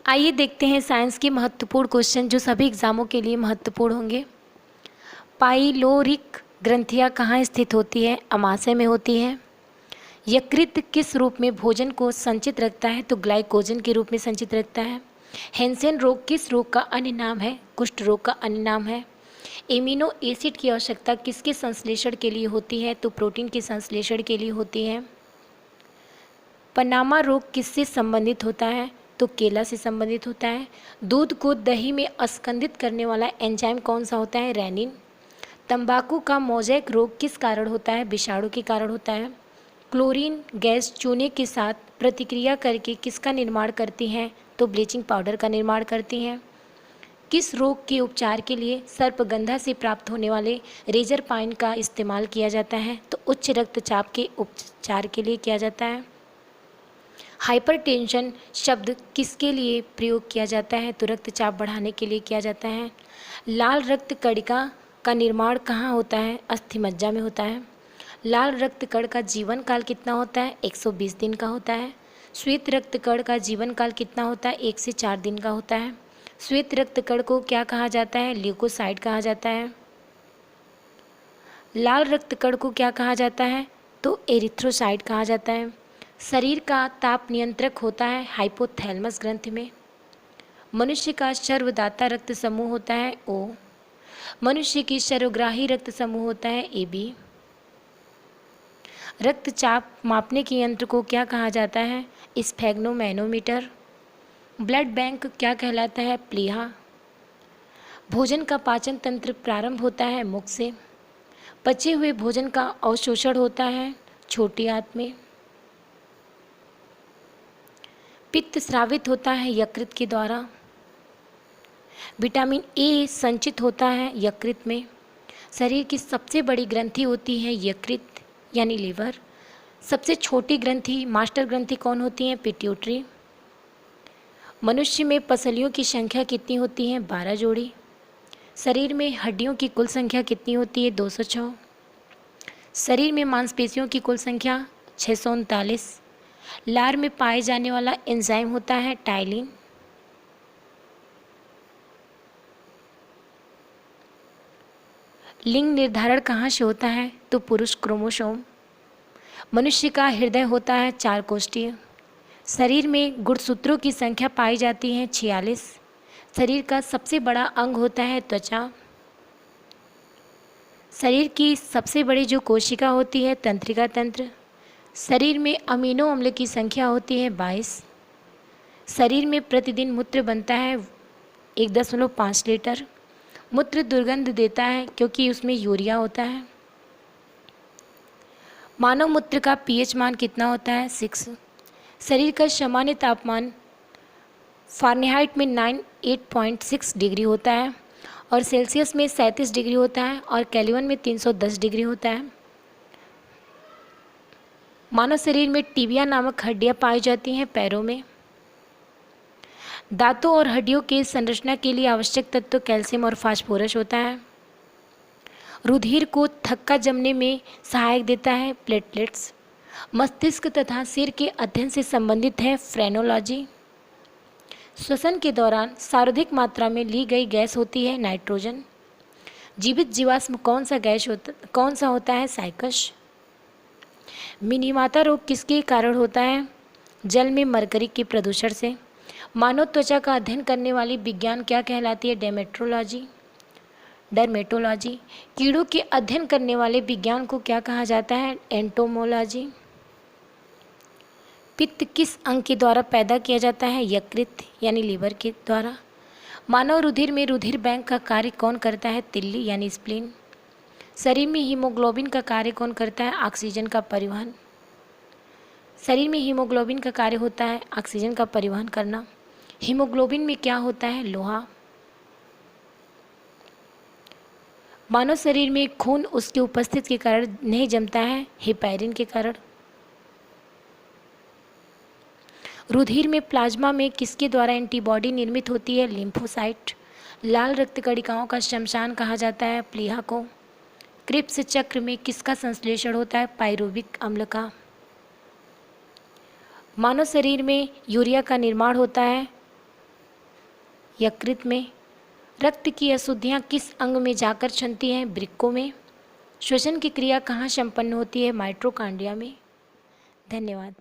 आइए देखते हैं साइंस के महत्वपूर्ण क्वेश्चन जो सभी एग्जामों के लिए महत्वपूर्ण होंगे। पाइलोरिक ग्रंथियां कहाँ स्थित होती है? अमाशय में होती है। यकृत किस रूप में भोजन को संचित रखता है? तो ग्लाइकोजन के रूप में संचित रखता है। हैंसेन रोग किस रोग का अन्य नाम है? कुष्ठ रोग का अन्य नाम है। एमिनो एसिड की आवश्यकता किसके संश्लेषण के लिए होती है? तो प्रोटीन के संश्लेषण के लिए होती है। पनामा रोग किससे संबंधित होता है? तो केला से संबंधित होता है। दूध को दही में अस्कंदित करने वाला एंजाइम कौन सा होता है? रेनिन। तंबाकू का मोज़ेक रोग किस कारण होता है? विषाणु के कारण होता है। क्लोरीन गैस चूने के साथ प्रतिक्रिया करके किसका निर्माण करती हैं? तो ब्लीचिंग पाउडर का निर्माण करती हैं। किस रोग के उपचार के लिए सर्पगंधा से प्राप्त होने वाले रेजर पाइन का इस्तेमाल किया जाता है? तो उच्च रक्तचाप के उपचार के लिए किया जाता है। हाइपरटेंशन शब्द किसके लिए प्रयोग किया जाता है? तो रक्तचाप बढ़ाने के लिए किया जाता है। लाल रक्त कणिका का निर्माण कहाँ होता है? अस्थिमज्जा में होता है। लाल रक्त कण का जीवन काल कितना होता है? 120 दिन का होता है। श्वेत रक्त कण का जीवन काल कितना होता है? 1 से 4 दिन का होता है। श्वेत रक्त कण को क्या कहा जाता है? ल्यूकोसाइट कहा जाता है। लाल रक्त कण को क्या कहा जाता है? तो एरिथ्रोसाइट कहा जाता है। शरीर का ताप नियंत्रक होता है हाइपोथैलेमस ग्रंथि में। मनुष्य का सर्वदाता रक्त समूह होता है ओ। मनुष्य की सर्वग्राही रक्त समूह होता है ए बी। रक्तचाप मापने के यंत्र को क्या कहा जाता है? स्फेग्नोमैनोमीटर। ब्लड बैंक क्या कहलाता है? प्लीहा। भोजन का पाचन तंत्र प्रारंभ होता है मुख से। पचे हुए भोजन का अवशोषण होता है छोटी आंत में। पित्त स्रावित होता है यकृत के द्वारा। विटामिन ए संचित होता है यकृत में। शरीर की सबसे बड़ी ग्रंथि होती है यकृत यानी लीवर। सबसे छोटी ग्रंथि मास्टर ग्रंथि कौन होती है? पिट्यूटरी। मनुष्य में पसलियों की संख्या कितनी होती है? 12 जोड़ी। शरीर में हड्डियों की कुल संख्या कितनी होती है? 206। शरीर में मांसपेशियों की कुल संख्या 639। लार में पाए जाने वाला एंजाइम होता है टाइलिन। लिंग निर्धारण कहाँ से होता है? तो पुरुष क्रोमोसोम। मनुष्य का हृदय होता है 4 कोष्ठीय। शरीर में गुणसूत्रों की संख्या पाई जाती है 46। शरीर का सबसे बड़ा अंग होता है त्वचा। शरीर की सबसे बड़ी जो कोशिका होती है तंत्रिका तंत्र। शरीर में अमीनो अम्ल की संख्या होती है 22। शरीर में प्रतिदिन मूत्र बनता है 1.5 लीटर। मूत्र दुर्गंध देता है क्योंकि उसमें यूरिया होता है। मानव मूत्र का पीएच मान कितना होता है? 6। शरीर का सामान्य तापमान फ़ारेनहाइट में 98.6 डिग्री होता है और सेल्सियस में 37 डिग्री होता है और केल्विन में 310 डिग्री होता है। मानव शरीर में टिबिया नामक हड्डियां पाई जाती हैं पैरों में। दांतों और हड्डियों के संरचना के लिए आवश्यक तत्व कैल्शियम और फास्फोरस होता है। रुधिर को थक्का जमने में सहायक देता है प्लेटलेट्स। मस्तिष्क तथा सिर के अध्ययन से संबंधित है फ्रेनोलॉजी। श्वसन के दौरान सर्वाधिक मात्रा में ली गई गैस होती है नाइट्रोजन। जीवित जीवाश्म कौन सा होता है? साइकस। मिनीमाता रोग किसके कारण होता है? जल में मरकरी के प्रदूषण से। मानव त्वचा का अध्ययन करने वाली विज्ञान क्या कहलाती है? डर्मेटोलॉजी। कीड़ों के अध्ययन करने वाले विज्ञान को क्या कहा जाता है? एंटोमोलॉजी। पित्त किस अंग के द्वारा पैदा किया जाता है? यकृत यानी लीवर के द्वारा। मानव रुधिर में रुधिर बैंक का कार्य कौन करता है? तिल्ली यानी स्प्लीन। शरीर में हीमोग्लोबिन का कार्य कौन करता है? ऑक्सीजन का परिवहन। शरीर में हीमोग्लोबिन का कार्य होता है ऑक्सीजन का परिवहन करना। हीमोग्लोबिन में क्या होता है? लोहा। मानव शरीर में खून उसकी उपस्थिति के कारण नहीं जमता है, हेपेरिन के कारण। रुधिर में प्लाज्मा में किसके द्वारा एंटीबॉडी निर्मित होती है? लिम्फोसाइट। लाल रक्त कणिकाओं का शमशान कहा जाता है प्लीहा को। क्रिप्स चक्र में किसका संश्लेषण होता है? पाइरुविक अम्ल का। मानव शरीर में यूरिया का निर्माण होता है यकृत में। रक्त की अशुद्धियाँ किस अंग में जाकर क्षंती हैं? वृक्कों में। श्वसन की क्रिया कहाँ संपन्न होती है? माइटोकॉन्ड्रिया में। धन्यवाद।